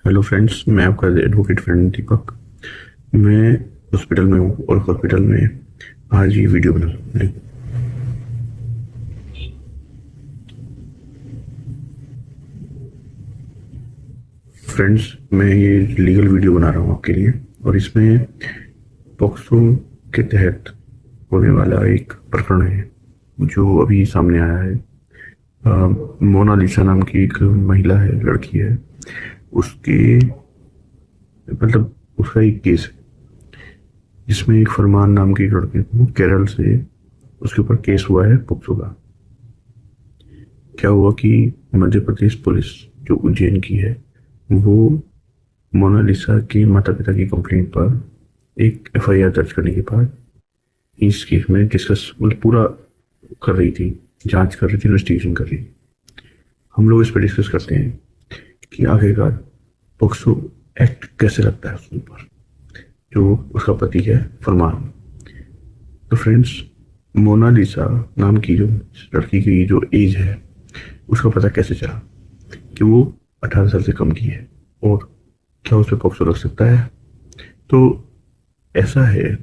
Hello friends, मैं आपका advocate friend दीपक। मैं हॉस्पिटल में हूँ और हॉस्पिटल में आज ये वीडियो बना रहा हूँ। फ्रेंड्स, मैं ये लीगल वीडियो बना रहा हूँ आपके लिए, और इसमें पॉक्सो के तहत होने वाला एक प्रकरण है जो अभी सामने आया है। मोनालिसा नाम की एक महिला है, लड़की है। उसके मतलब उसका एक केस है जिसमें एक फरमान नाम की एक लड़की को केरल से उसके ऊपर केस हुआ है पॉक्सो का। क्या हुआ कि मध्य प्रदेश पुलिस जो उज्जैन की है, वो मोनालिसा के माता पिता की कंप्लेंट पर एक एफआईआर दर्ज करने के बाद इस केस में डिस्कस मतलब पूरा कर रही थी, जांच कर रही थी, इन्वेस्टिगेशन कर रही थी। हम लोग इस पर डिस्कस करते हैं कि आखिरकार पॉक्सो एक्ट कैसे लगता है उसके ऊपर, जो उसका पति है फरमान। तो फ्रेंड्स, मोनालिसा नाम की जो लड़की की जो एज है, उसका पता कैसे चला कि वो 18 साल से कम की है, और क्या उस पर पॉक्सो लग सकता है? तो ऐसा है,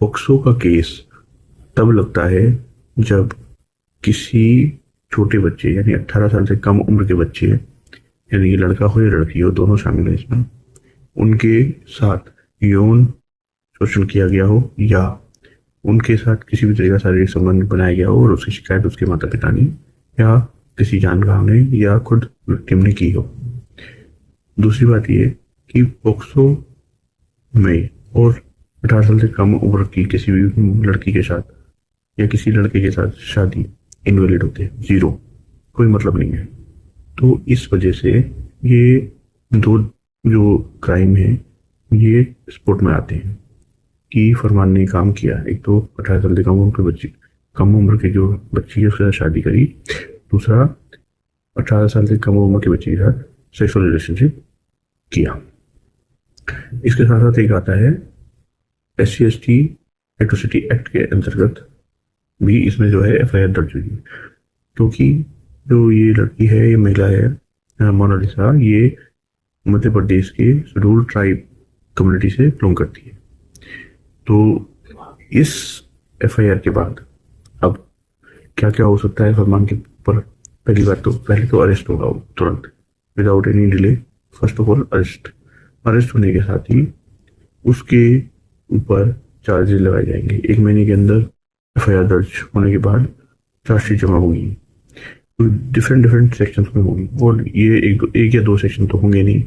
पॉक्सो का केस तब लगता है जब किसी छोटे बच्चे यानी 18 साल से कम उम्र के बच्चे, यानी ये लड़का हो या लड़की हो, दोनों शामिल है इसमें, उनके साथ यौन शोषण किया गया हो या उनके साथ किसी भी तरह का शारीरिक संबंध बनाया गया हो और उसकी शिकायत उसके माता पिता ने या किसी जानकार ने या खुद विक्टिम ने की हो। दूसरी बात ये कि पोक्सो में और 18 साल से कम उम्र की किसी भी लड़की के साथ या किसी लड़के के साथ शादी इनवैलिड होते हैं, जीरो, कोई मतलब नहीं है। तो इस वजह से ये दो जो क्राइम है ये स्पोर्ट में आते हैं कि फरमान ने काम किया। एक तो 18 साल से कम उम्र के जो बच्ची है उसके साथ शादी करी। दूसरा, 18 साल से कम उम्र के बच्चे के साथ सेक्सुअल रिलेशनशिप किया। इसके साथ साथ एक आता है SC/ST एट्रोसिटी एक्ट के अंतर्गत भी इसमें जो है एफआईआर दर्ज हुई है, क्योंकि जो ये लड़की है, ये महिला है मोनालिसा, ये मध्य प्रदेश के शेड्यूल ट्राइब कम्युनिटी से बिलोंग करती है। तो इस एफआईआर के बाद अब क्या क्या हो सकता है फरमान के ऊपर? पहली बात तो पहले तो अरेस्ट होगा वो तुरंत, without any delay. First of all arrest होने के साथ ही उसके ऊपर चार्जेस लगाए जाएंगे। 1 महीने के अंदर एफआईआर दर्ज होने के बाद चार्जशीट जमा होगी। तो डिफरेंट डिफरेंट सेक्शंस में होगी, और ये एक या दो सेक्शन तो होंगे नहीं।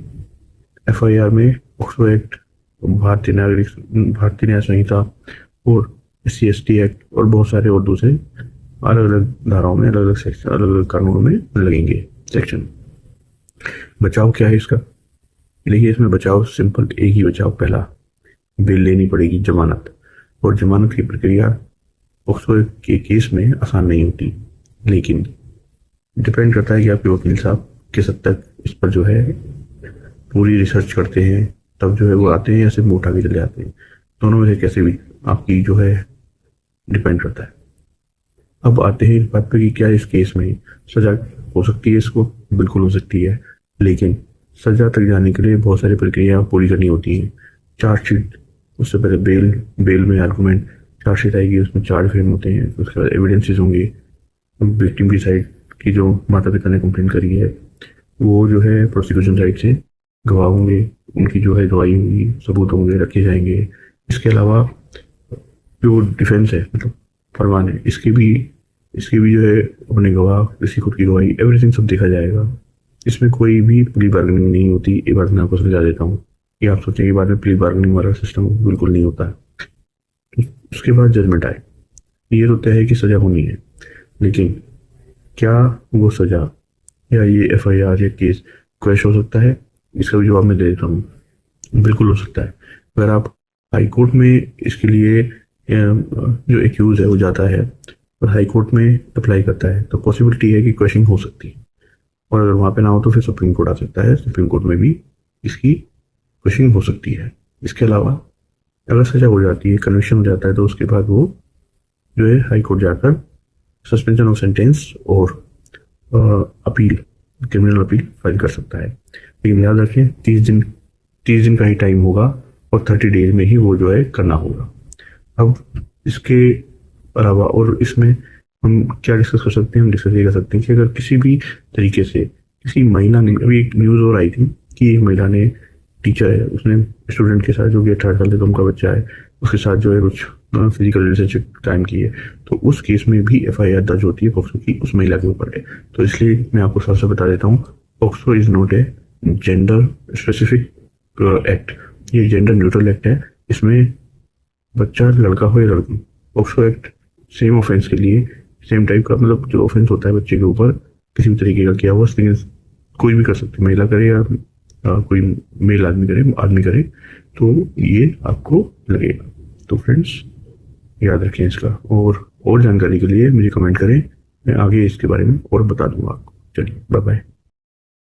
एफआईआर में पॉक्सो एक्ट, भारतीय न्याय संहिता और SC/ST एक्ट और बहुत सारे और दूसरे अलग अलग धाराओं में, अलग अलग सेक्शन, अलग अलग कानूनों में लगेंगे सेक्शन। बचाव क्या है इसका? देखिए, इसमें बचाव सिंपल, एक ही बचाव, पहला बेल लेनी पड़ेगी, जमानत। और जमानत की प्रक्रिया पॉक्सो के केस में आसान नहीं होती, लेकिन डिपेंड करता है कि आपके वकील साहब किस हद तक इस पर जो है पूरी रिसर्च करते हैं, तब जो है वो आते हैं या सिर्फ उठा के चले आते हैं। दोनों में से कैसे भी आपकी जो है डिपेंड करता है। अब आते हैं इस बात पे कि क्या इस केस में सजा हो सकती है? इसको बिल्कुल हो सकती है, लेकिन सजा तक जाने के लिए बहुत सारी प्रक्रिया पूरी करनी होती है। चार्जशीट, उससे पहले बेल में आर्गूमेंट, चार्जशीट आएगी, उसमें चार्ज फ्रेम होते हैं, उसके बाद एविडेंसेस होंगे, विक्टिम की साइड की जो माता पिता ने कंप्लेन करी है वो जो है प्रोसिक्यूशन साइड से गवाह होंगे, उनकी जो है गवाही होंगी, सबूत होंगे, रखे जाएंगे। इसके अलावा जो डिफेंस है, मतलब फरमान है, इसकी भी जो है अपने गवाह, इसकी खुद की गवाही, एवरीथिंग सब देखा जाएगा। इसमें कोई भी प्ली बार्गेनिंग नहीं होती। एक बार मैं आपको समझा देता हूँ कि आप सोचें कि बाद में प्ली बार्गेनिंग वाला सिस्टम बिल्कुल नहीं होता है। तो उसके बाद जजमेंट आए, ये तो तय है कि सजा होनी है, लेकिन क्या वो सजा या ये एफआईआर या केस क्वैश हो सकता है? इसका भी जवाब मैं दे देता हूँ, बिल्कुल हो सकता है। अगर आप हाई कोर्ट में इसके लिए जो एक्यूज है वो जाता है और हाई कोर्ट में अप्लाई करता है, तो पॉसिबिलिटी है कि क्वेश्चन हो सकती है। और अगर वहाँ पे ना हो तो फिर सुप्रीम कोर्ट आ सकता है, सुप्रीम कोर्ट में भी इसकी क्वेश्चन हो सकती है। इसके अलावा अगर सजा हो जाती है, कन्विक्शन हो जाता है, तो उसके बाद वो जो है हाई कोर्ट जाकर सस्पेंशन ऑफ सेंटेंस और अपील क्रिमिनल अपील फाइल कर सकता है। लेकिन याद रखें 30 दिन का ही टाइम होगा और 30 डेज में ही वो जो है करना होगा। अब इसके अलावा और इसमें हम क्या डिस्कस कर सकते हैं, हम डिस्कस ये कर सकते हैं कि अगर किसी भी तरीके से किसी महिला ने, अभी एक न्यूज़ और आई थी कि एक महिला ने, टीचर है, उसने स्टूडेंट के साथ जो कि 18 साल से कम का बच्चा है उसके साथ जो है कुछ फिजिकल रिलेशनशिप टाइम की है, तो उस केस में भी FIR दर्ज होती है पॉक्सो की उस महिला के ऊपर है। तो इसलिए मैं आपको साफ साफ बता देता हूँ, POCSO is not a gender specific act, ये जेंडर न्यूट्रल एक्ट है। इसमें बच्चा लड़का हो या लड़की, पॉक्सो एक्ट सेम ऑफेंस के लिए सेम टाइप का, मतलब जो ऑफेंस होता है बच्चे के ऊपर किसी भी तरीके का किया हुआ, कोई भी कर सकते, महिला करे या कोई मेल आदमी करे, तो ये आपको लगेगा। तो फ्रेंड्स याद रखें इसका, और जानकारी के लिए मुझे कमेंट करें, मैं आगे इसके बारे में और बता दूंगा आपको। चलिए बाय बाय।